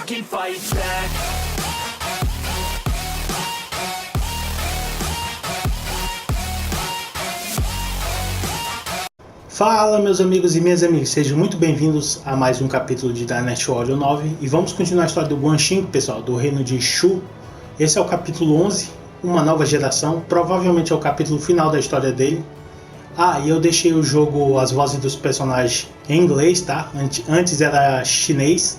fucking fight back. Fala, meus amigos e minhas amigas, sejam muito bem-vindos a mais um capítulo de Dynasty Warriors 9 e vamos continuar a história do Guan Xing, pessoal, do reino de Shu. Esse é o capítulo 11, uma nova geração, provavelmente é o capítulo final da história dele. E eu deixei o jogo, as vozes dos personagens em inglês, tá? Antes era chinês,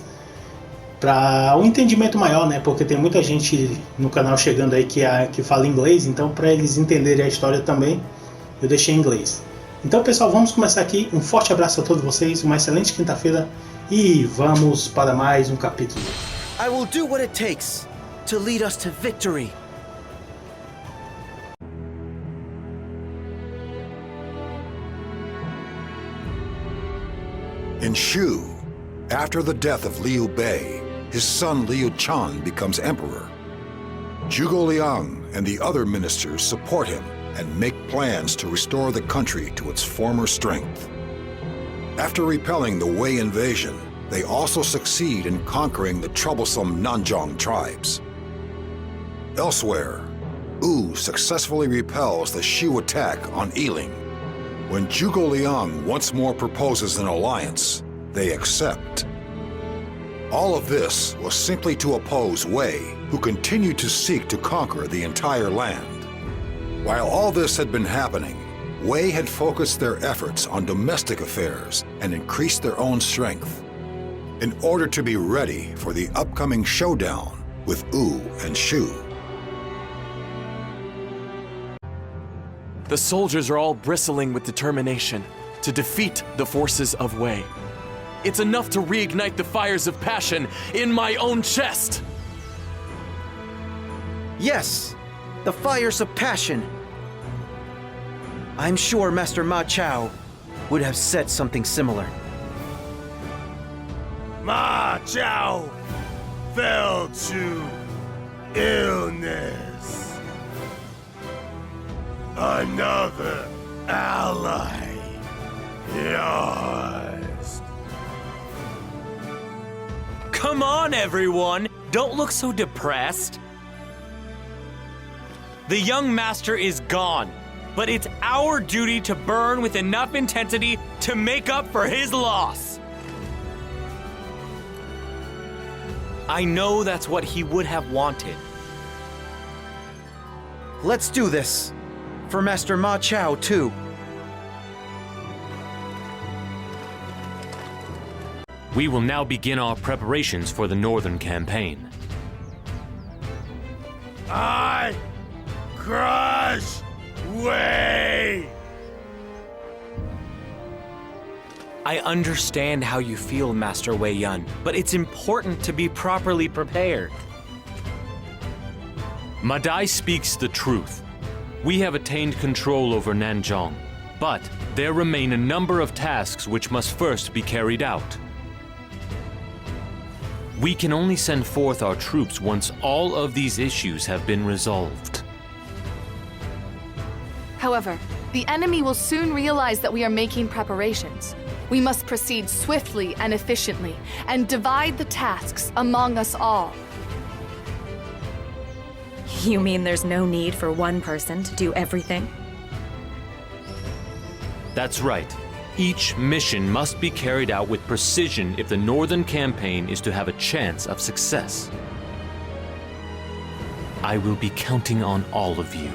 para um entendimento maior, né? Porque tem muita gente no canal chegando aí que fala inglês, então para eles entenderem a história também, eu deixei em inglês. Então, pessoal, vamos começar aqui. Um forte abraço a todos vocês, uma excelente quinta-feira e vamos para mais um capítulo. I will do what it takes to lead us to victory. In Shu, after the death of Liu Bei, his son Liu Chan becomes emperor. Zhuge Liang and the other ministers support him and make plans to restore the country to its former strength. After repelling the Wei invasion, they also succeed in conquering the troublesome Nanzhong tribes. Elsewhere, Wu successfully repels the Shu attack on Yiling. When Zhuge Liang once more proposes an alliance, they accept. All of this was simply to oppose Wei, who continued to seek to conquer the entire land. While all this had been happening, Wei had focused their efforts on domestic affairs and increased their own strength in order to be ready for the upcoming showdown with Wu and Shu. The soldiers are all bristling with determination to defeat the forces of Wei. It's enough to reignite the fires of passion in my own chest! Yes, the fires of passion. I'm sure Master Ma Chao would have said something similar. Ma Chao fell to illness. Another ally lost. Come on, everyone! Don't look so depressed. The young master is gone, but it's our duty to burn with enough intensity to make up for his loss. I know that's what he would have wanted. Let's do this. For Master Ma Chao, too. We will now begin our preparations for the Northern Campaign. I crush Wei! I understand how you feel, Master Wei Yun, but it's important to be properly prepared. Madai speaks the truth. We have attained control over Nanzhong, but there remain a number of tasks which must first be carried out. We can only send forth our troops once all of these issues have been resolved. However, the enemy will soon realize that we are making preparations. We must proceed swiftly and efficiently, and divide the tasks among us all. You mean there's no need for one person to do everything? That's right. Each mission must be carried out with precision if the Northern Campaign is to have a chance of success. I will be counting on all of you.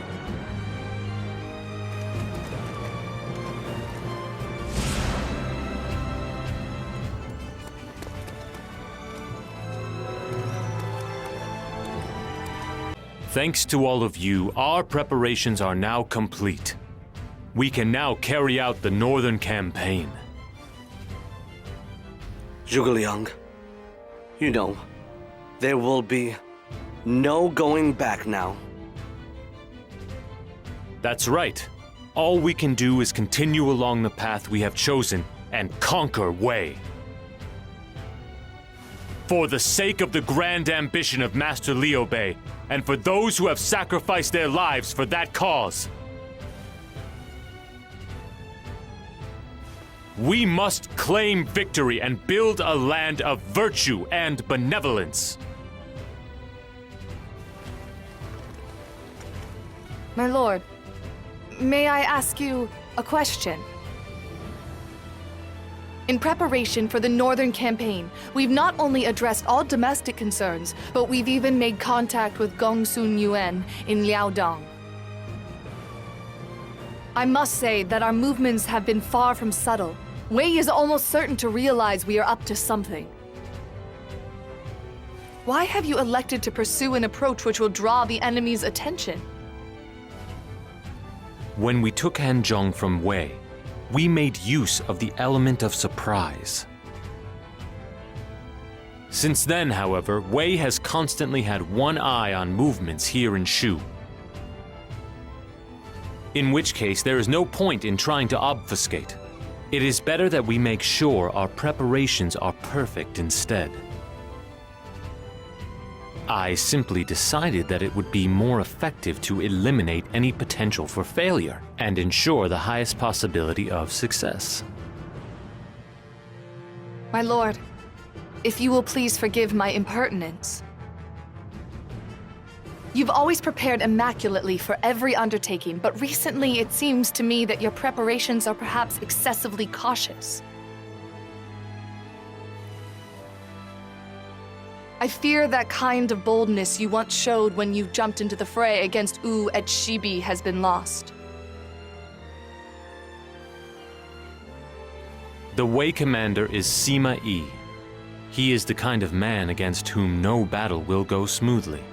Thanks to all of you, our preparations are now complete. We can now carry out the Northern Campaign. Zhuge Liang, you know, there will be no going back now. That's right. All we can do is continue along the path we have chosen and conquer Wei. For the sake of the grand ambition of Master Liu Bei, and for those who have sacrificed their lives for that cause. We must claim victory and build a land of virtue and benevolence. My lord, may I ask you a question? In preparation for the Northern Campaign, we've not only addressed all domestic concerns, but we've even made contact with Gongsun Yuan in Liaodong. I must say that our movements have been far from subtle. Wei is almost certain to realize we are up to something. Why have you elected to pursue an approach which will draw the enemy's attention? When we took Hanzhong from Wei, we made use of the element of surprise. Since then, however, Wei has constantly had one eye on movements here in Shu. In which case, there is no point in trying to obfuscate. It is better that we make sure our preparations are perfect instead. I simply decided that it would be more effective to eliminate any potential for failure and ensure the highest possibility of success. My lord, if you will please forgive my impertinence. You've always prepared immaculately for every undertaking, but recently it seems to me that your preparations are perhaps excessively cautious. I fear that kind of boldness you once showed when you jumped into the fray against Wu at Shibi has been lost. The Wei commander is Sima Yi. He is the kind of man against whom no battle will go smoothly.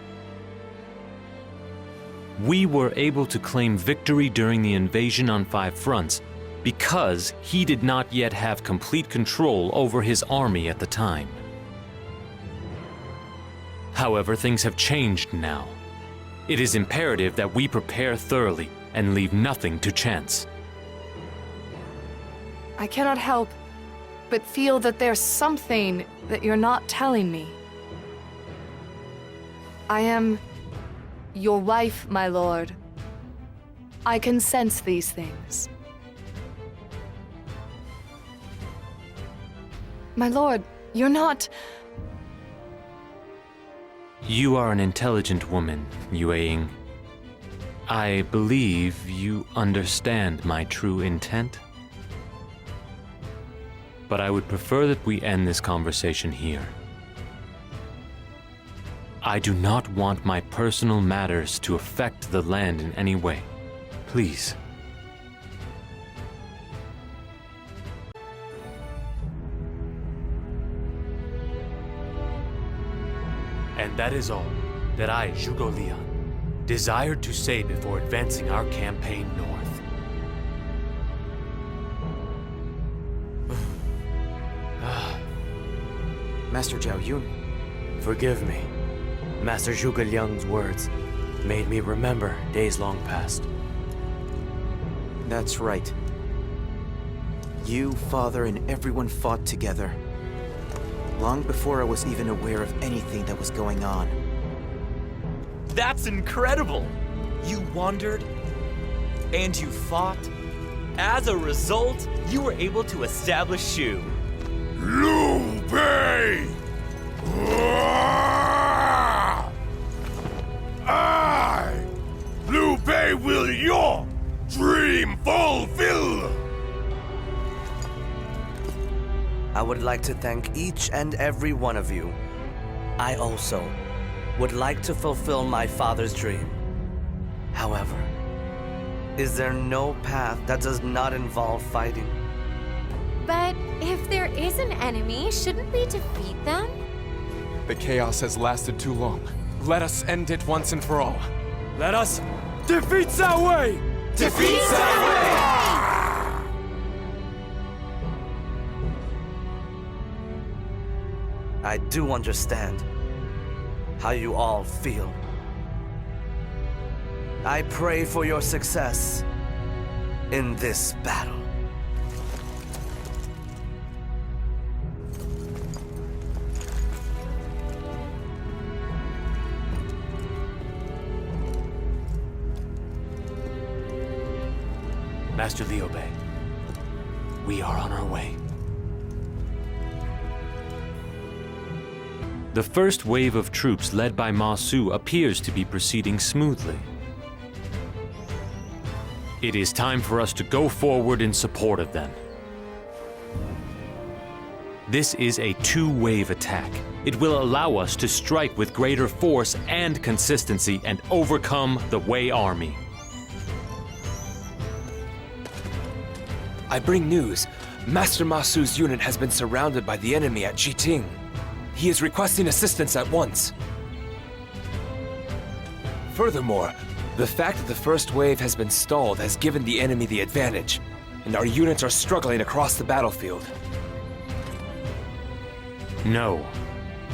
We were able to claim victory during the invasion on 5 fronts because he did not yet have complete control over his army at the time. However, things have changed now. It is imperative that we prepare thoroughly and leave nothing to chance. I cannot help but feel that there's something that you're not telling me. I am your wife, my lord. I can sense these things. My lord, you're not... You are an intelligent woman, Yue Ying. I believe you understand my true intent. But I would prefer that we end this conversation here. I do not want my personal matters to affect the land in any way. Please. And that is all that I, Zhuge Liang, desired to say before advancing our campaign north. Master Zhao Yun, forgive me. Master Zhuge Liang's words made me remember days long past. That's right. You, Father, and everyone fought together. Long before I was even aware of anything that was going on. That's incredible! You wandered, and you fought. As a result, you were able to establish Shu. Liu Bei! I, Liu Bei, will your dream fulfill! I would like to thank each and every one of you. I also would like to fulfill my father's dream. However, is there no path that does not involve fighting? But if there is an enemy, shouldn't we defeat them? The chaos has lasted too long. Let us end it once and for all. Let us defeat Cao Wei! Defeat Cao Wei! I do understand how you all feel. I pray for your success in this battle. Master Liu Bei, We are on our way. The first wave of troops led by Ma Su appears to be proceeding smoothly. It is time for us to go forward in support of them. This is a two-wave attack. It will allow us to strike with greater force and consistency and overcome the Wei army. I bring news. Master Ma Su's unit has been surrounded by the enemy at Jiting. He is requesting assistance at once. Furthermore, the fact that the first wave has been stalled has given the enemy the advantage, and our units are struggling across the battlefield. No,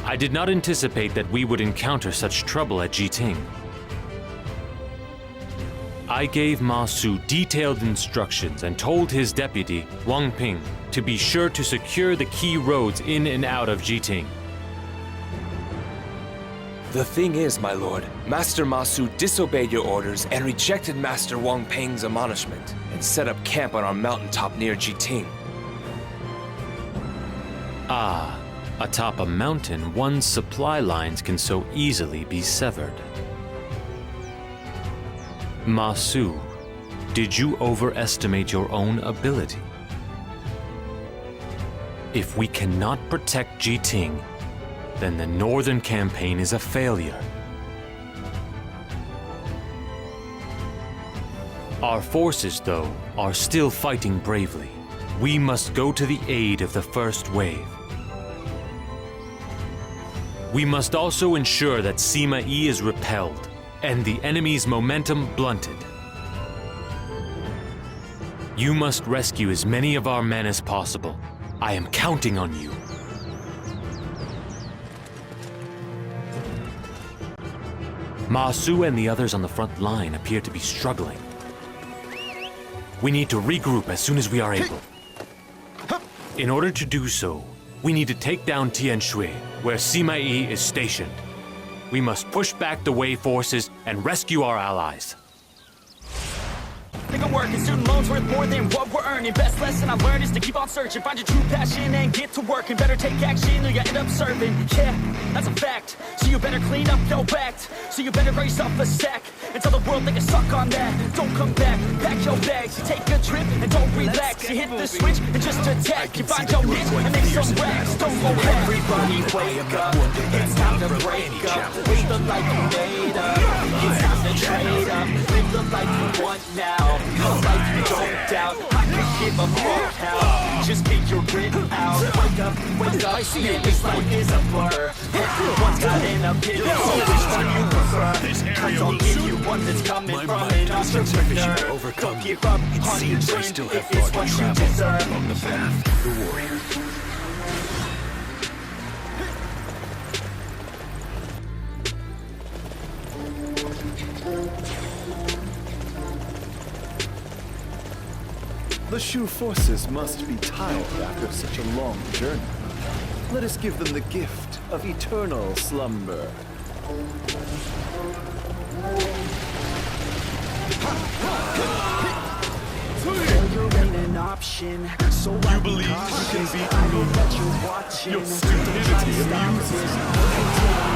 I did not anticipate that we would encounter such trouble at Jiting. I gave Ma Su detailed instructions and told his deputy, Wang Ping, to be sure to secure the key roads in and out of Jiting. The thing is, my lord, Master Ma Su disobeyed your orders and rejected Master Wang Ping's admonishment and set up camp on our mountaintop near Jiting. Ah, atop a mountain, one's supply lines can so easily be severed. Ma Su, did you overestimate your own ability? If we cannot protect Jiting, then the northern campaign is a failure. Our forces, though, are still fighting bravely. We must go to the aid of the first wave. We must also ensure that Sima Yi is repelled and the enemy's momentum blunted. You must rescue as many of our men as possible. I am counting on you. Ma Su and the others on the front line appear to be struggling. We need to regroup as soon as we are able. In order to do so, we need to take down Tianshui, where Sima Yi is stationed. We must push back the Wei forces and rescue our allies. Think I'm working, student loans worth more than what we're earning. Best lesson I learned is to keep on searching. Find your true passion and get to work. And better take action or you end up serving. Yeah, that's a fact. So you better clean up your act. So you better raise up a sack and tell the world they can suck on that. Don't come back, pack your bags. You take a trip and don't relax. You hit the switch and just attack. You find your niche and make some racks. Don't go back. Everybody wake up. It's time to break up. Live the life you made up. It's time to trade up. Live the life you want now. The life you don't doubt. I can give a fuck how. Just get your grit out. Wake up, man, this life is a blur. Everyone's got an opinion, so which one you prefer? I'll give you one that's coming from an entrepreneur. Don't give up on your dream, it is what you deserve. On the path, the warrior. The Shu forces must be tired after such a long journey. Let us give them the gift of eternal slumber. Failure ain't an option, so you believe you can beat me? Your stupidity amuses me.